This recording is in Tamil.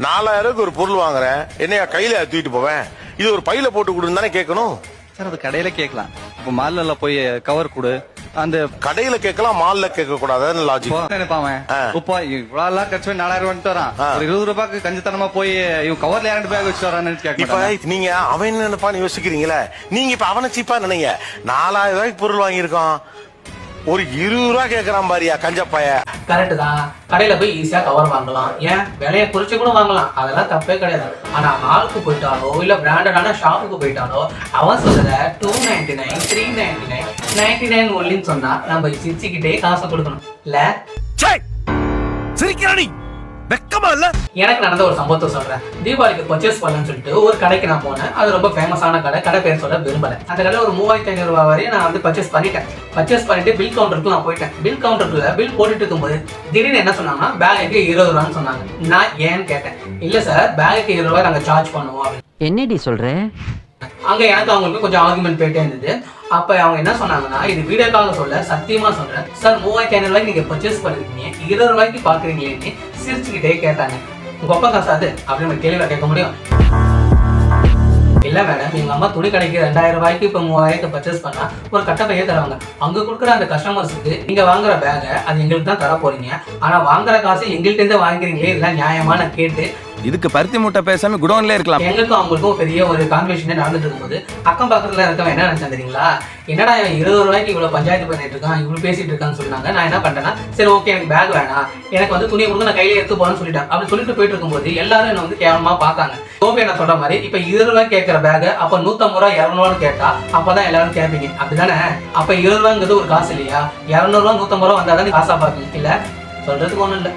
4000 ஒரு பொருள் வாங்குறேன், என்னையா கையில தூக்கிட்டு போவேன்? இது ஒரு பையில போட்டு கொடுன்னு தானே கேட்கணும். சார் அது கடையில கேட்கலாம். இப்போ மால்ல போய் கவர் கொடு, அந்த கடையில கேட்கலாம், மால்ல கேட்க கூடாது லாஜிக். நினைப்பாங்க இப்போ இவ்வளவு கட்சி 4000 வந்துட்டு வரான், ஒரு 20 ரூபாய்க்கு கஞ்சித்தனமா போய் இவன் கவர்ல 2 பேக் வச்சு வரான்னு இப்ப நீங்க அவன் என்ன நினைப்பான்னு யோசிக்கிறீங்களே, நீங்க இப்ப அவனை சீப்பா நினைங்க. 4000 ரூபாய்க்கு பொருள் வாங்கியிருக்கான், ஒரு 20 ரூபா கேட்கறான் பாரியா கஞ்சப்பாய. கரெக்ட் தான். கடையில போய் ஈஸியா கவர் வாங்கலாம், ஏன் விலையை குறிச்சு கூட வாங்கலாம், அதெல்லாம் தப்பே கிடையாது. ஆனா மாலுக்கு போயிட்டாலோ இல்ல பிராண்டடான ஷாப்புக்கு போயிட்டாலோ அவன் சொல்ற 299, 399, 99 ஒன்லின்னு சொன்னா நம்ம சிரிச்சுக்கிட்டே காசை கொடுக்கணும் இல்ல. சிரிக்கிறானி வெக்கமா இல்ல? எனக்கு நடந்த ஒரு சம்பவத்தை சொல்றேன். தீபாவளிக்கு பர்ச்சேஸ் பண்ணலன்னு சொல்லிட்டு ஒரு கடைக்கு நான் போனேன். அது ரொம்ப ஃபேமஸான கடை, கடை பேர் சொல்ல விரும்பல. அந்த கடை ஒரு 3500 ரூபாய் வரையும் நான் வந்து பர்ச்சேஸ் பண்ணிட்டேன். பர்ச்சேஸ் பண்ணிட்டு பில் கவுண்டருக்கு நான் போயிட்டேன். பில் கவுண்டருக்குள்ள பில் போட்டுட்டு இருக்கும்போது திடீர்னு என்ன சொன்னாங்கன்னா பேகுக்கு 20 ரூபான்னு சொன்னாங்க. நான் ஏன்னு கேட்டேன். இல்ல சார் பேகுக்கு 20 ரூபாய் நாங்க சார்ஜ் பண்ணுவோம் அப்படின்னு. என்னடி சொல்ற? அங்க எனக்கு அவங்களுக்கு கொஞ்சம் ஆர்குமெண்ட் போயிட்டே இருந்தது. அப்ப அவங்க என்ன சொன்னாங்கன்னா, இது வீடியோ கால சொல்ல சத்தியமா சொல்றேன் சார், 3500 ரூபாய்க்கு நீங்க பர்ச்சேஸ் பண்ணிருக்கீங்க, 20 ரூபாய்க்கு பாக்குறீங்களேன்னு சிரிச்சுக்கிட்டே கேட்டாங்க. உங்க அப்பா காசு அது அப்படின்னு நம்ம தெளிவா கேட்க முடியும்? இல்ல மேடம், எங்க அம்மா துணி கடைக்கு 2000 ரூபாய்க்கு இப்ப 3000 பர்ச்சேஸ் பண்ணா ஒரு கட்டப்பையே தருவாங்க. அங்க கொடுக்குற அந்த கஸ்டமர்ஸுக்கு நீங்க வாங்குற பேக அது எங்களுக்கு தான் தர போறீங்க, ஆனா வாங்குற காசு எங்கள்கிட்ட இருந்து வாங்குறீங்களே, இதெல்லாம் நியாயமான கேட்டு இதுக்கு பருத்தி மூட்டை பேசாம குடோன்ல இருக்கலாம். எங்களுக்கும் அவங்களுக்கும் பெரிய ஒரு கான்வர்சேஷனே நடந்துட்டு இருக்கும்போது அக்கம் பக்கத்துல இருக்கவன் என்ன நினைச்சா தெரியுங்களா, என்னடா 20 ரூபாய்க்கு இவ்வளவு பஞ்சாயத்து பண்ணிட்டு இருக்கான், இவ்வளவு பேசிட்டு இருக்கான்னு சொன்னாங்க. நான் என்ன பண்றேன்னா, சரி ஓகே எனக்கு பேக் வேணாம், எனக்கு வந்து துணியை கொடுத்து நான் கையில எடுத்து போறேன்னு சொல்லிட்டேன். அப்படி சொல்லிட்டு போயிட்டு இருக்கும்போது எல்லாரும் என்ன வந்து கேவலமா பார்த்தாங்க. கோபி என்ன சொல்ற மாதிரி இப்ப 20 ரூபாய் கேட்கிற பேக் அப்ப 150 ரூபாய் 200 ரூபான்னு கேட்டா அப்பதான் எல்லாரும் கேட்பீங்க, அப்படிதானே? அப்ப 20 ரூபாங்கிறது ஒரு காசு இல்லையா? 200 ரூபாய் 150 ரூபாய் வந்தாதான் காசா பாப்பீங்க இல்ல? சொல்றதுக்கு ஒண்ணும் இல்ல.